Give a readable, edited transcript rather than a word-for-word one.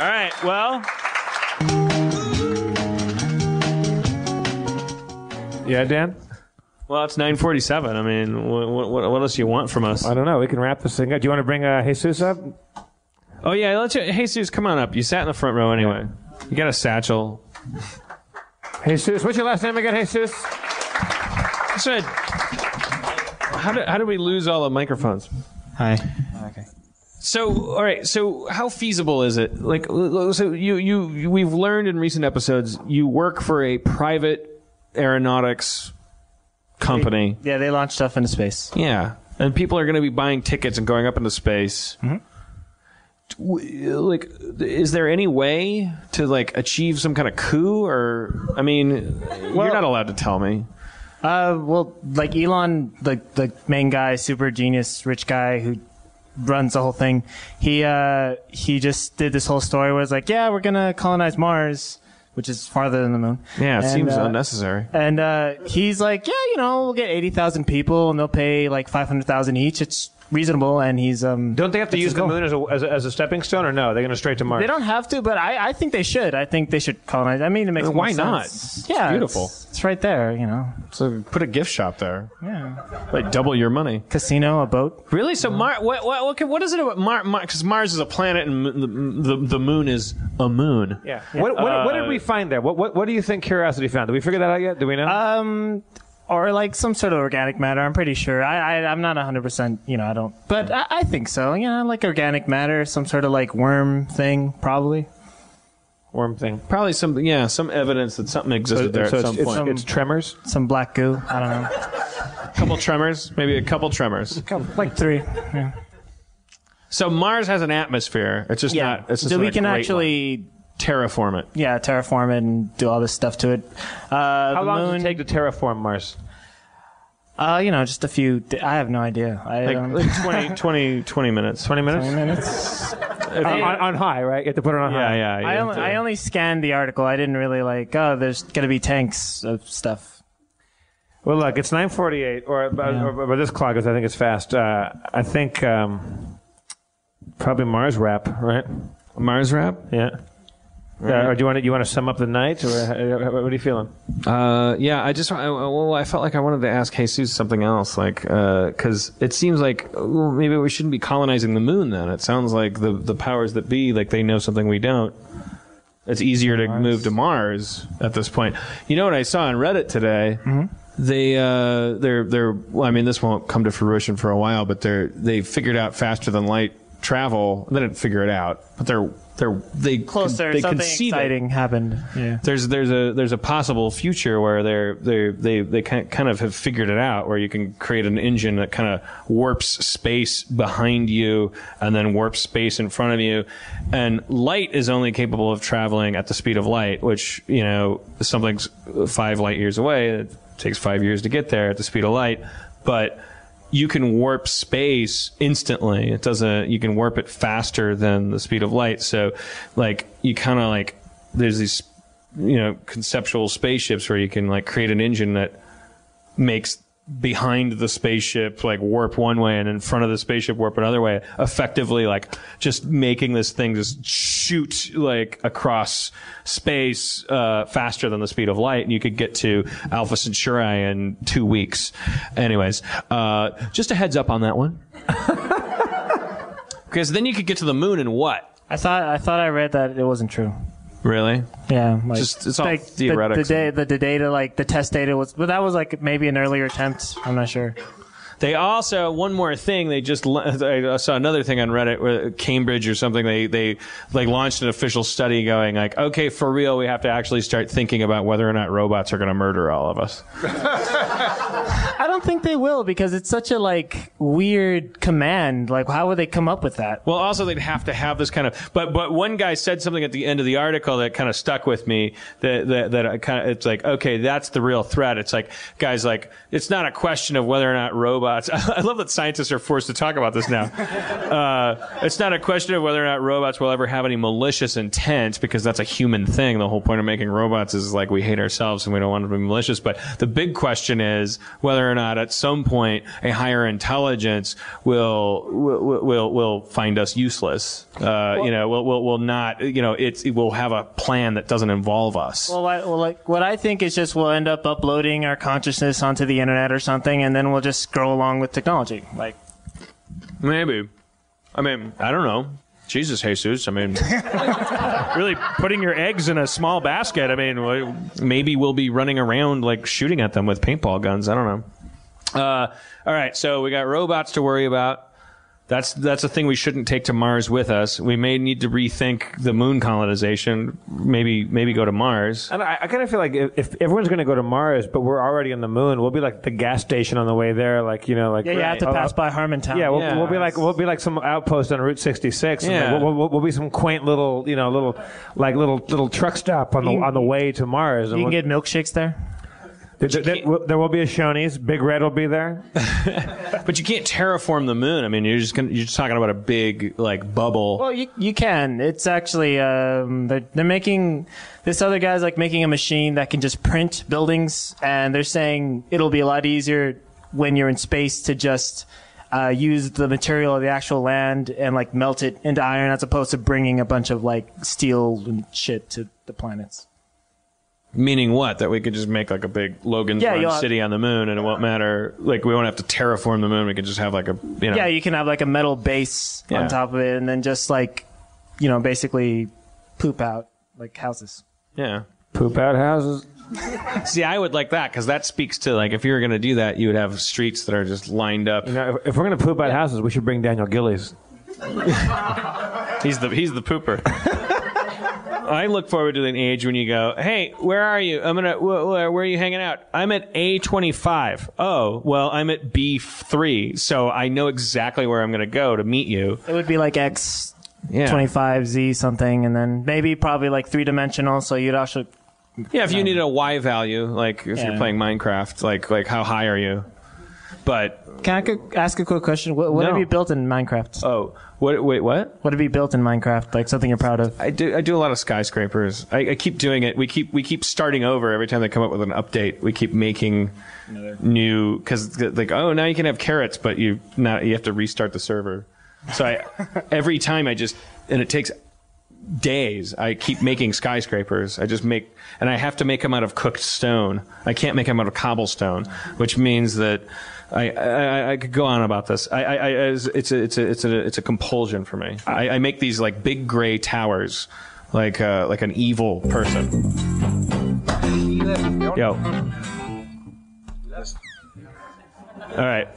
All right, well. Yeah, Dan? Well, it's 9:47. I mean, what else do you want from us? I don't know. We can wrap this thing up. Do you want to bring Jesus up? Oh, yeah, Jesus, come on up. You sat in the front row anyway. You got a satchel. Jesus, what's your last name again, Jesus? How did we lose all the microphones? Hi. Okay. So, all right. So, how feasible is it? Like, so we've learned in recent episodes, you work for a private aeronautics company. They launch stuff into space. Yeah, and people are going to be buying tickets and going up into space. Mm-hmm. Like, is there any way to like achieve some kind of coup? Or, I mean, you're not allowed to tell me. Well, like Elon, the main guy, super genius, rich guy who runs the whole thing. He just did this whole story where it's like, yeah, we're gonna colonize Mars, which is farther than the moon. Yeah, it seems unnecessary. And he's like, yeah, we'll get 80,000 people and they'll pay like 500,000 each. It's reasonable, and he's Don't they have to use the moon as a stepping stone, or no? They're going to straight to Mars. They don't have to, but I think they should. I think they should colonize. I mean, it makes why more not? sense. It's beautiful. It's right there. So put a gift shop there. Yeah, Like double your money. casino, a boat. Really? So what is it about Mars? Because Mars is a planet, and the moon is a moon. Yeah. What did we find there? What do you think Curiosity found? Did we figure that out yet? Do we know? Or like some sort of organic matter. I'm pretty sure. I'm not 100%. I don't. But I think so. Like organic matter, some sort of like worm thing, probably. Worm thing. Probably some evidence that something existed there at some point. It's tremors? Some black goo. I don't know. Couple tremors, maybe a couple tremors. Like 3. Yeah. So Mars has an atmosphere. It's just not. It's just so not we a can great actually. one. Terraform it. Yeah, terraform it and do all this stuff to it. How long does it take to terraform Mars? Just a few. I have no idea. Like 20 minutes. 20 minutes? 20 minutes. on high, right? You have to put it on high. Yeah. I only scanned the article. I didn't really there's going to be tanks of stuff. Well, look, it's 9:48, or by this clock, because I think it's fast. I think probably Mars wrap, right? Mars wrap? Yeah. Right. Or do you want to sum up the night, or what are you feeling? Yeah, I felt like I wanted to ask Jesus something else, like, because it seems like maybe we shouldn't be colonizing the moon then. It sounds like the powers that be, like they know something we don't. It's easier to move to Mars at this point. You know what I saw on Reddit today? Mm-hmm. They're well, I mean, this won't come to fruition for a while, but they figured out faster than light travel. They didn't figure it out, but they closer. They Something concede exciting happened. Yeah. There's a possible future where they kind of have figured it out, where you can create an engine that kind of warps space behind you and then warps space in front of you. And light is only capable of traveling at the speed of light, which something's 5 light years away. It takes 5 years to get there at the speed of light, but you can warp space instantly. It doesn't. You can warp it faster than the speed of light. So, like, you kind of like there's these, conceptual spaceships where you can like create an engine that makes behind the spaceship like warp one way and in front of the spaceship warp another way, effectively like just making this thing just shoot like across space faster than the speed of light, and you could get to Alpha Centauri in 2 weeks. Anyways, just a heads up on that one. Because then you could get to the moon in what? I thought I read that it wasn't true. Really? Yeah, it's all like theoretical. The data, like the test data was, but that was like maybe an earlier attempt. I'm not sure. They also, one more thing, I saw another thing on Reddit where Cambridge or something, they like launched an official study going like, okay, for real, we have to actually start thinking about whether or not robots are going to murder all of us. I don't think they will, because it's such a like weird command. Like, how would they come up with that? Well, also they'd have to have this kind of, but one guy said something at the end of the article that kind of stuck with me, that I kind of, it's like, okay, that's the real threat. It's like, guys, like, it's not a question of whether or not robots robots. I love that scientists are forced to talk about this now. It's not a question of whether or not robots will ever have any malicious intent, because that's a human thing. The whole point of making robots is like we hate ourselves and we don't want to be malicious. But the big question is whether or not at some point a higher intelligence will find us useless. Will not. It will have a plan that doesn't involve us. What I think is just we'll end up uploading our consciousness onto the internet or something, and then we'll just grow along with technology. Maybe. I mean, I don't know. Jesus, Jesus. I mean, really putting your eggs in a small basket. I mean, maybe we'll be running around like shooting at them with paintball guns. I don't know. All right, so we got robots to worry about. That's a thing we shouldn't take to Mars with us. We may need to rethink the moon colonization. Maybe go to Mars. And I kind of feel like if everyone's going to go to Mars, but we're already on the moon, we'll be like the gas station on the way there. You have to pass by Harmontown. Yeah, we'll be like some outpost on Route 66. Yeah. And we'll be some quaint little truck stop on the way to Mars. You can get milkshakes there. There will be a Shoney's. Big Red will be there. But you can't terraform the moon. I mean, you're just talking about a big bubble. Well, you can. It's actually they're making this other guy's making a machine that can just print buildings, and they're saying it'll be a lot easier when you're in space to just use the material of the actual land and melt it into iron, as opposed to bringing a bunch of steel and shit to the planets. Meaning what? That we could just make a big Logan's Run city on the moon, and it won't matter. We won't have to terraform the moon. We can just have Yeah, you can have a metal base on top of it, and then just basically poop out houses. Yeah. Poop out houses? See, I would like that, because that speaks to if you were going to do that, you would have streets that are just lined up. If we're going to poop out houses, we should bring Daniel Gillies. He's the pooper. I look forward to an age when you go, hey, where are you? Where are you hanging out? I'm at A25. Oh, well, I'm at B3, so I know exactly where I'm going to go to meet you. It would be X 25Z something, and then maybe probably three-dimensional, so you'd also... Yeah, if you needed a Y value, if you're playing Minecraft, how high are you? But... Can I ask a quick question? What have you built in Minecraft? Oh, wait, what? What have you built in Minecraft? Something you're proud of? I do a lot of skyscrapers. I keep doing it. We keep starting over every time they come up with an update. We keep making new, because now you can have carrots, but you have to restart the server. So every time and it takes days. I keep making skyscrapers. And I have to make them out of cooked stone. I can't make them out of cobblestone, which means that I could go on about this. It's a compulsion for me. I make these big gray towers, like an evil person. Yo. All right.